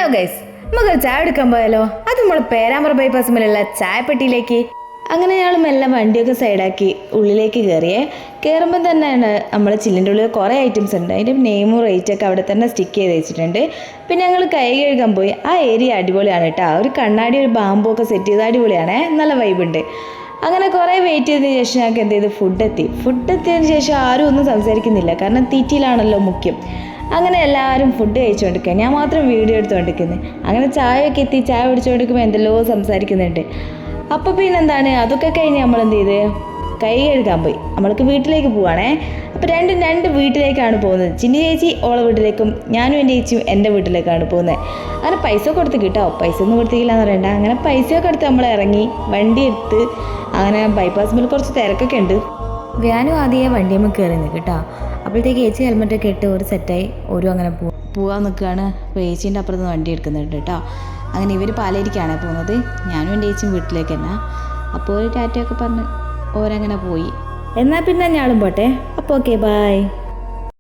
Hello guys, നമുക്ക് ചായ എടുക്കാൻ പോയാലോ? അത് നമ്മൾ പേരാമ്പ്ര ബൈപ്പാസ് മേലുള്ള ചായപ്പെട്ടിയിലേക്ക്. അങ്ങനെ ഞങ്ങൾ മെല്ലെ വണ്ടിയൊക്കെ സൈഡാക്കി ഉള്ളിലേക്ക് കയറിയേ. കയറുമ്പോൾ തന്നെയാണ് നമ്മളെ ചില്ലിൻ്റെ ഉള്ളിൽ കുറേ ഐറ്റംസ് ഉണ്ട്. അതിൻ്റെ നെയിമും റേറ്റൊക്കെ അവിടെ തന്നെ സ്റ്റിക്ക് ചെയ്ത് വെച്ചിട്ടുണ്ട്. പിന്നെ ഞങ്ങൾ കൈ കഴുകാൻ പോയി. ആ ഏരിയ അടിപൊളിയാണ് കേട്ടോ. ഒരു കണ്ണാടി ഒരു ബാമ്പു ഒക്കെ സെറ്റ് ചെയ്ത് അടിപൊളിയാണേ, നല്ല വൈബുണ്ട്. അങ്ങനെ കുറേ വെയിറ്റ് ചെയ്തതിന് ശേഷം ഞങ്ങൾക്ക് എന്ത് ചെയ്ത് ഫുഡ് എത്തിയതിന് ശേഷം ആരും ഒന്നും സംസാരിക്കുന്നില്ല, കാരണം തീറ്റിയിലാണല്ലോ മുഖ്യം. അങ്ങനെ എല്ലാവരും ഫുഡ് കഴിച്ചുകൊണ്ടിരിക്കുക, ഞാൻ മാത്രം വീഡിയോ എടുത്തുകൊണ്ടിരിക്കുന്നത്. അങ്ങനെ ചായയൊക്കെ എത്തി, ചായ കുടിച്ചുകൊണ്ടിരിക്കുമ്പോൾ എന്തെല്ലോ സംസാരിക്കുന്നുണ്ട്. അപ്പോൾ പിന്നെ എന്താണ്, അതൊക്കെ കഴിഞ്ഞ് നമ്മൾ എന്ത് ചെയ്ത് കൈ കഴുകാൻ പോയി. നമ്മൾക്ക് വീട്ടിലേക്ക് പോവുകയാണേ. അപ്പോൾ രണ്ട് വീട്ടിലേക്കാണ് പോകുന്നത്. ചിന്നി ചേച്ചി ഓളെ വീട്ടിലേക്കും ഞാനും എൻ്റെ ചേച്ചിയും എൻ്റെ വീട്ടിലേക്കാണ് പോകുന്നത്. അങ്ങനെ പൈസ കൊടുത്ത് കിട്ടോ, പൈസ ഒന്നും കൊടുത്തില്ല എന്ന് പറയണ്ട. അങ്ങനെ പൈസയൊക്കെ എടുത്ത് നമ്മൾ ഇറങ്ങി വണ്ടി എടുത്ത് അങ്ങനെ ബൈപ്പാസ് മേൽ കുറച്ച് തിരക്കൊക്കെ ഉണ്ട്. വ്യാനും ആദ്യമേ വണ്ടിയമ്മ കയറി നിൽക്കും കേട്ടോ. അപ്പോഴത്തേക്ക് ചേച്ചി ഹെൽമെറ്റൊക്കെ ഇട്ട് ഒരു സെറ്റായി ഓരോ അങ്ങനെ പോകാൻ നിൽക്കുകയാണ്. അപ്പോൾ ചേച്ചീൻ്റെ അപ്പുറത്ത് വണ്ടി എടുക്കുന്നുണ്ട് കേട്ടോ. അങ്ങനെ ഇവർ പാലേരിക്കാണ് പോകുന്നത്. ഞാനും എൻ്റെ ചേച്ചിയും വീട്ടിലേക്ക് തന്നെ. അപ്പോൾ ഒരു ടാറ്റയൊക്കെ പറഞ്ഞ് ഓരങ്ങനെ പോയി. എന്നാൽ പിന്നെ ഞാളും പോട്ടെ. അപ്പോൾ ഓക്കെ, ബൈ.